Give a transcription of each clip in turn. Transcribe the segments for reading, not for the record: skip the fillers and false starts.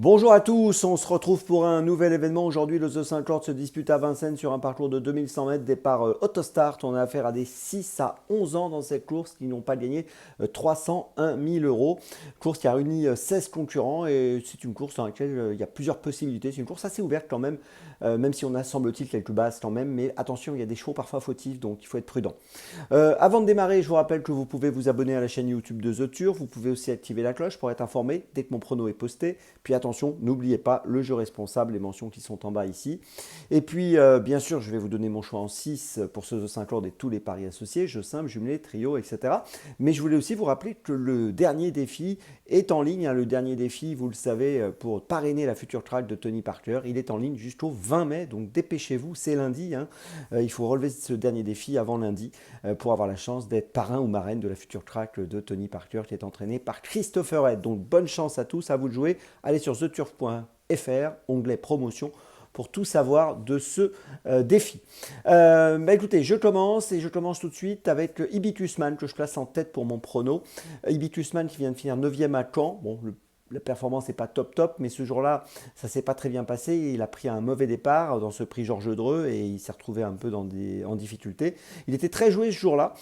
Bonjour à tous, on se retrouve pour un nouvel événement. Aujourd'hui, le The Saint-Cloud se dispute à Vincennes sur un parcours de 2100 mètres, départ autostart. On a affaire à des 6 à 11 ans dans cette course qui n'ont pas gagné 301 000 euros. Course qui a réuni 16 concurrents et c'est une course dans laquelle il y a plusieurs possibilités. C'est une course assez ouverte quand même si on a semble-t-il quelques bases quand même. Mais attention, il y a des chevaux parfois fautifs, donc il faut être prudent. Avant de démarrer, je vous rappelle que vous pouvez vous abonner à la chaîne YouTube de The Turf. Vous pouvez aussi activer la cloche pour être informé dès que mon prono est posté. Puis attention, n'oubliez pas le jeu responsable, les mentions qui sont en bas ici. Et puis, bien sûr, je vais vous donner mon choix en 6 pour ce The Saint-Cloud et tous les paris associés, jeux simples, jumelés, trio, etc. Mais je voulais aussi vous rappeler que le dernier défi est en ligne. Le dernier défi, vous le savez, pour parrainer la future track de Tony Parker, il est en ligne jusqu'au 20 mai. Donc dépêchez-vous, c'est lundi. Il faut relever ce dernier défi avant lundi pour avoir la chance d'être parrain ou marraine de la future track de Tony Parker qui est entraîné par Christopher Head. Donc bonne chance à tous, à vous de jouer. Allez sur theturf.fr, onglet promotion, pour tout savoir de ce défi. Écoutez, je commence tout de suite avec Hibicusman que je place en tête pour mon prono. Hibicusman qui vient de finir 9e à Caen. Bon, la performance n'est pas top, mais ce jour-là, ça ne s'est pas très bien passé. Il a pris un mauvais départ dans ce prix Georges Dreux et il s'est retrouvé un peu en difficulté. Il était très joué ce jour-là,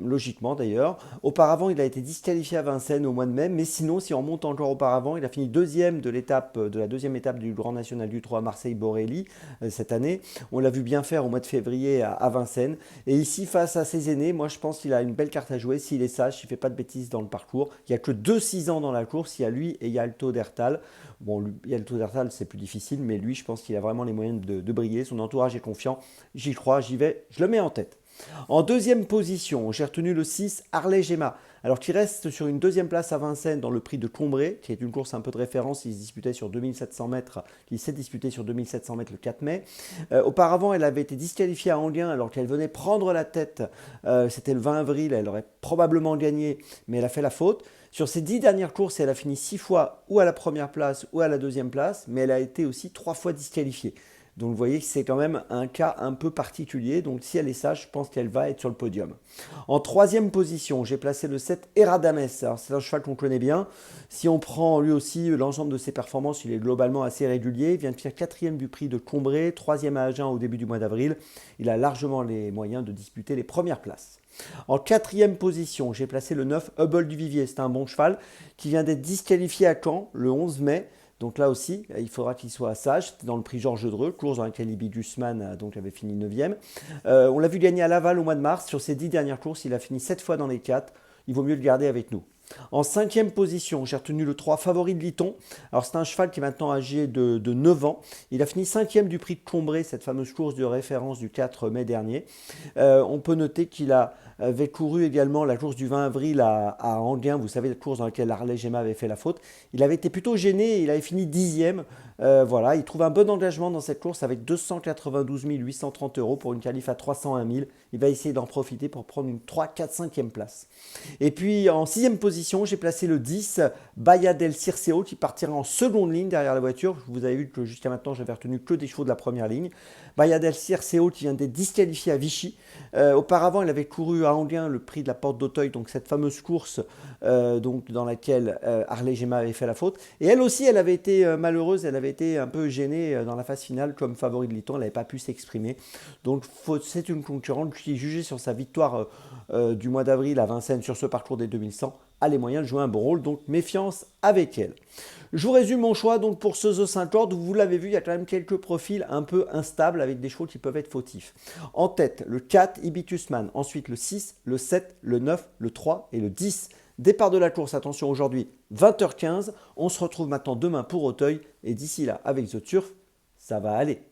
logiquement d'ailleurs. Auparavant, il a été disqualifié à Vincennes au mois de mai, mais sinon, si on remonte encore auparavant, il a fini deuxième de la deuxième étape du Grand National du 3 à Marseille-Borelli cette année. On l'a vu bien faire au mois de février à Vincennes. Et ici, face à ses aînés, moi je pense qu'il a une belle carte à jouer s'il est sage, s'il ne fait pas de bêtises dans le parcours. Il n'y a que 2-6 ans dans la course. Il y a lui et il y a Alto d'Hertal. Bon, il y a Alto d'Hertal, c'est plus difficile, mais lui, je pense qu'il a vraiment les moyens de briller. Son entourage est confiant. J'y crois, j'y vais, je le mets en tête. En deuxième position, j'ai retenu le 6, Harley Gemma. Alors qui reste sur une deuxième place à Vincennes dans le prix de Combré, qui est une course un peu de référence. Il se disputait sur 2700 mètres, qui s'est disputé sur 2700 mètres le 4 mai. Auparavant, elle avait été disqualifiée à Anguin alors qu'elle venait prendre la tête. C'était le 20 avril, elle aurait probablement gagné, mais elle a fait la faute. Sur ces 10 dernières courses, elle a fini 6 fois ou à la première place ou à la deuxième place, mais elle a été aussi 3 fois disqualifiée. Donc vous voyez que c'est quand même un cas un peu particulier. Donc si elle est sage, je pense qu'elle va être sur le podium. En troisième position, j'ai placé le 7 Eradames. Alors c'est un cheval qu'on connaît bien. Si on prend lui aussi l'ensemble de ses performances, il est globalement assez régulier. Il vient de faire 4e du prix de Combré, 3e à Agen au début du mois d'avril. Il a largement les moyens de disputer les premières places. En quatrième position, j'ai placé le 9 Hubble du Vivier. C'est un bon cheval qui vient d'être disqualifié à Caen le 11 mai. Donc là aussi, il faudra qu'il soit sage. C'était dans le prix Georges Dreux, course dans laquelle Ibi Gusman avait fini 9e. On l'a vu gagner à Laval au mois de mars. Sur ses 10 dernières courses, il a fini 7 fois dans les 4. Il vaut mieux le garder avec nous. En cinquième position, j'ai retenu le 3 Favori de Liton. Alors c'est un cheval qui est maintenant âgé de 9 ans. Il a fini 5e du prix de Combré, cette fameuse course de référence du 4 mai dernier. On peut noter qu'il avait couru également la course du 20 avril à Anguin. Vous savez, la course dans laquelle Harley Gemma avait fait la faute. Il avait été plutôt gêné, il avait fini 10e. Voilà, il trouve un bon engagement dans cette course avec 292 830 euros pour une qualif à 301 000. Il va essayer d'en profiter pour prendre une 3, 4, 5e place. Et puis en 6e position, j'ai placé le 10, Bahia del Circeo, qui partira en seconde ligne derrière la voiture. Vous avez vu que jusqu'à maintenant, j'avais retenu que des chevaux de la première ligne. Bahia del Circeo qui vient d'être disqualifié à Vichy. Auparavant, il avait couru à Anguin le prix de la Porte d'Auteuil, donc cette fameuse course dans laquelle Harley Gemma avait fait la faute. Et elle aussi, elle avait été malheureuse, elle avait été un peu gênée dans la phase finale comme favori de Liton, elle n'avait pas pu s'exprimer. Donc c'est une concurrente qui est jugée sur sa victoire du mois d'avril à Vincennes sur ce parcours des 2100, a les moyens de jouer un bon rôle, donc méfiance avec elle. Je vous résume mon choix donc pour ce The Saint-Cloud. Vous l'avez vu, il y a quand même quelques profils un peu instables avec des chevaux qui peuvent être fautifs. En tête, le 4, Hibicusman. Ensuite, le 6, le 7, le 9, le 3 et le 10. Départ de la course, attention aujourd'hui, 20h15. On se retrouve maintenant demain pour Auteuil. Et d'ici là, avec The Turf, ça va aller.